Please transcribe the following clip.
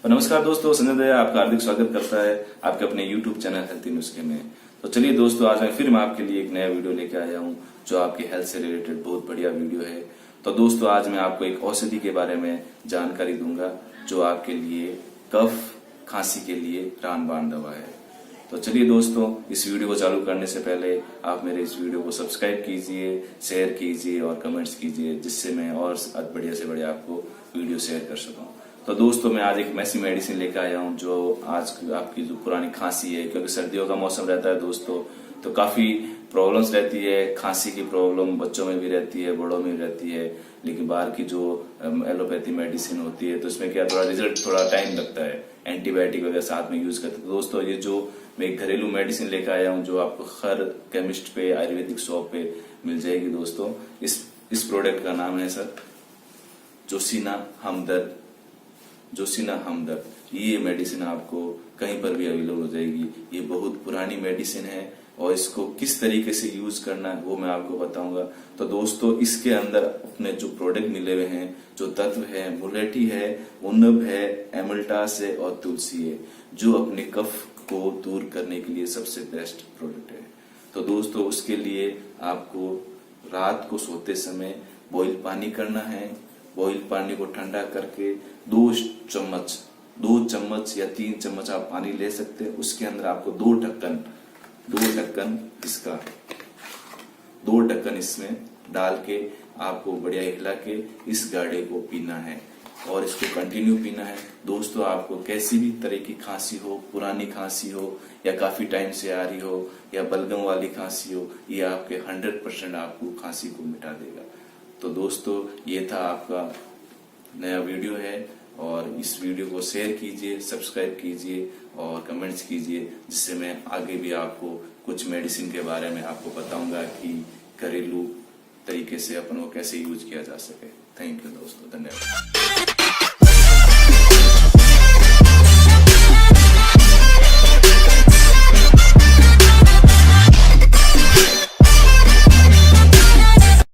तो नमस्कार दोस्तों, संजय दया आपका हार्दिक स्वागत करता है आपके अपने YouTube चैनल हेल्थी नुस्खे में। तो चलिए दोस्तों, आज मैं आपके लिए एक नया वीडियो लेके आया हूँ जो आपके हेल्थ से रिलेटेड बहुत बढ़िया वीडियो है। तो दोस्तों, आज मैं आपको एक औषधि के बारे में जानकारी दूंगा जो आपके लिए कफ खांसी के लिए रामबाण दवा है। तो चलिए दोस्तों, इस वीडियो को चालू करने से पहले आप मेरे इस वीडियो को सब्सक्राइब कीजिए, शेयर कीजिए और कमेंट्स कीजिए, जिससे मैं और बढ़िया से बढ़िया आपको वीडियो शेयर कर सकूं। तो दोस्तों, मैं आज एक ऐसी मेडिसिन लेकर आया हूं जो आज आपकी जो पुरानी खांसी है, क्योंकि सर्दियों का मौसम रहता है दोस्तों, तो काफी प्रॉब्लम्स रहती है। खांसी की प्रॉब्लम बच्चों में भी रहती है, बड़ों में भी रहती है, लेकिन बाहर की जो एलोपैथी मेडिसिन होती है तो इसमें क्या थोड़ा रिजल्ट थोड़ा टाइम लगता है, एंटीबायोटिक वगैरह साथ में यूज करते हैं। तो दोस्तों, ये जो मैं एक घरेलू मेडिसिन लेकर आया हूँ जो आपको हर केमिस्ट पे, आयुर्वेदिक शॉप पे मिल जाएगी दोस्तों। इस प्रोडक्ट का नाम है सर जोशीना हमदर्द। ये मेडिसिन आपको कहीं पर भी अवेलेबल हो जाएगी। ये बहुत पुरानी मेडिसिन है और इसको किस तरीके से यूज करना है वो मैं आपको बताऊंगा। तो दोस्तों, इसके अंदर अपने जो प्रोडक्ट मिले हुए हैं, जो तत्व है, मुलेठी है, उनब है, एमल्टास है और तुलसी है, जो अपने कफ को दूर करने के लिए सबसे बेस्ट प्रोडक्ट है। तो दोस्तों, उसके लिए आपको रात को सोते समय बॉइल पानी करना है। बॉइल पानी को ठंडा करके 2 चम्मच या 3 चम्मच आप पानी ले सकते हैं। उसके अंदर आपको 2 ढक्कन इसमें डाल के आपको बढ़िया हिला के इस गाढ़े को पीना है और इसको कंटिन्यू पीना है। दोस्तों, आपको कैसी भी तरह की खांसी हो, पुरानी खांसी हो या काफी टाइम से आ रही हो या बलगम वाली खांसी हो, ये आपके 100% आपको खांसी को मिटा देगा। तो दोस्तों, ये था आपका नया वीडियो है और इस वीडियो को शेयर कीजिए, सब्सक्राइब कीजिए और कमेंट्स कीजिए, जिससे मैं आगे भी आपको कुछ मेडिसिन के बारे में आपको बताऊंगा कि घरेलू तरीके से अपन को कैसे यूज किया जा सके। थैंक यू दोस्तों, धन्यवाद।